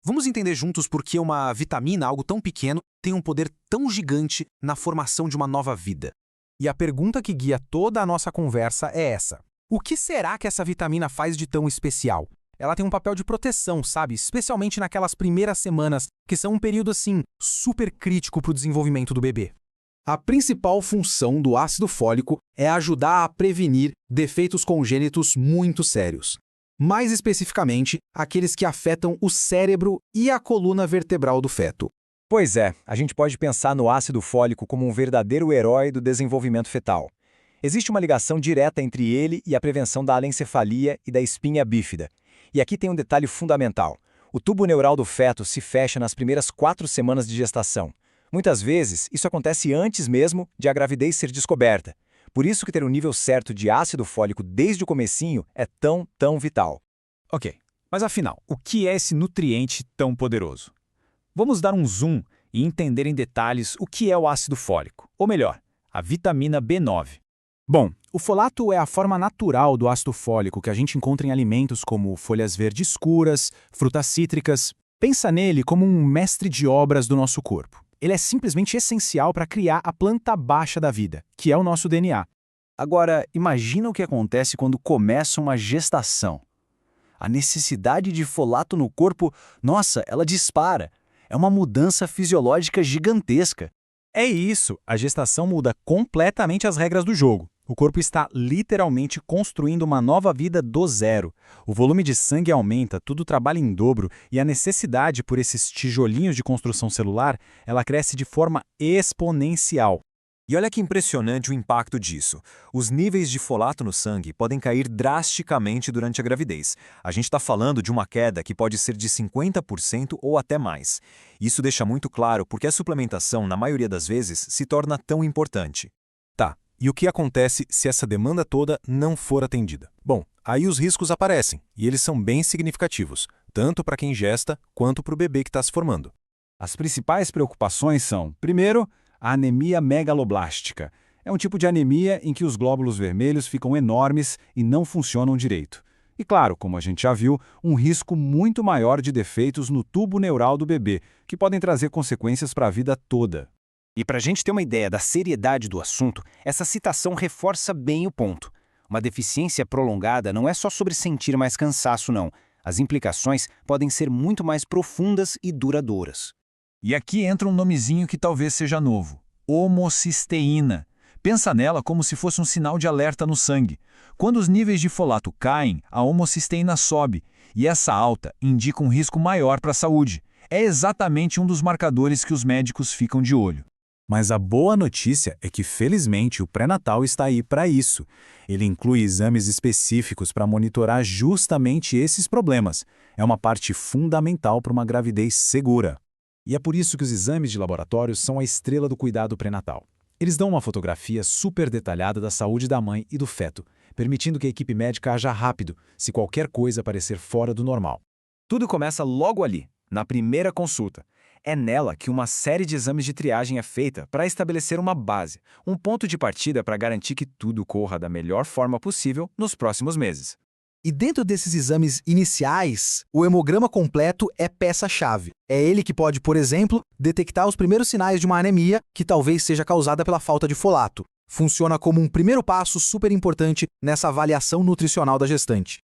Vamos entender juntos por que uma vitamina, algo tão pequeno, tem um poder tão gigante na formação de uma nova vida. E a pergunta que guia toda a nossa conversa é essa: o que será que essa vitamina faz de tão especial? Ela tem um papel de proteção, sabe? Especialmente naquelas primeiras semanas, que são um período, assim, super crítico para o desenvolvimento do bebê. A principal função do ácido fólico é ajudar a prevenir defeitos congênitos muito sérios. Mais especificamente, aqueles que afetam o cérebro e a coluna vertebral do feto. Pois é, a gente pode pensar no ácido fólico como um verdadeiro herói do desenvolvimento fetal. Existe uma ligação direta entre ele e a prevenção da anencefalia e da espinha bífida. E aqui tem um detalhe fundamental. O tubo neural do feto se fecha nas primeiras 4 semanas de gestação. Muitas vezes, isso acontece antes mesmo de a gravidez ser descoberta. Por isso que ter um nível certo de ácido fólico desde o comecinho é tão vital. Ok, mas afinal, o que é esse nutriente tão poderoso? Vamos dar um zoom e entender em detalhes o que é o ácido fólico, ou melhor, a vitamina B9. Bom, o folato é a forma natural do ácido fólico que a gente encontra em alimentos como folhas verdes escuras, frutas cítricas. Pensa nele como um mestre de obras do nosso corpo. Ele é simplesmente essencial para criar a planta baixa da vida, que é o nosso DNA. Agora, imagina o que acontece quando começa uma gestação. A necessidade de folato no corpo, nossa, ela dispara. É uma mudança fisiológica gigantesca. É isso, a gestação muda completamente as regras do jogo. O corpo está literalmente construindo uma nova vida do zero. O volume de sangue aumenta, tudo trabalha em dobro e a necessidade por esses tijolinhos de construção celular, ela cresce de forma exponencial. E olha que impressionante o impacto disso. Os níveis de folato no sangue podem cair drasticamente durante a gravidez. A gente está falando de uma queda que pode ser de 50% ou até mais. Isso deixa muito claro porque a suplementação, na maioria das vezes, se torna tão importante. Tá, e o que acontece se essa demanda toda não for atendida? Bom, aí os riscos aparecem, e eles são bem significativos, tanto para quem gesta quanto para o bebê que está se formando. As principais preocupações são, primeiro, a anemia megaloblástica. É um tipo de anemia em que os glóbulos vermelhos ficam enormes e não funcionam direito. E claro, como a gente já viu, um risco muito maior de defeitos no tubo neural do bebê, que podem trazer consequências para a vida toda. E para a gente ter uma ideia da seriedade do assunto, essa citação reforça bem o ponto. Uma deficiência prolongada não é só sobre sentir mais cansaço, não. As implicações podem ser muito mais profundas e duradouras. E aqui entra um nomezinho que talvez seja novo: homocisteína. Pensa nela como se fosse um sinal de alerta no sangue. Quando os níveis de folato caem, a homocisteína sobe, e essa alta indica um risco maior para a saúde. É exatamente um dos marcadores que os médicos ficam de olho. Mas a boa notícia é que, felizmente, o pré-natal está aí para isso. Ele inclui exames específicos para monitorar justamente esses problemas. É uma parte fundamental para uma gravidez segura. E é por isso que os exames de laboratório são a estrela do cuidado pré-natal. Eles dão uma fotografia super detalhada da saúde da mãe e do feto, permitindo que a equipe médica haja rápido se qualquer coisa parecer fora do normal. Tudo começa logo ali, na primeira consulta. É nela que uma série de exames de triagem é feita para estabelecer uma base, um ponto de partida para garantir que tudo corra da melhor forma possível nos próximos meses. E dentro desses exames iniciais, o hemograma completo é peça-chave. É ele que pode, por exemplo, detectar os primeiros sinais de uma anemia que talvez seja causada pela falta de folato. Funciona como um primeiro passo super importante nessa avaliação nutricional da gestante.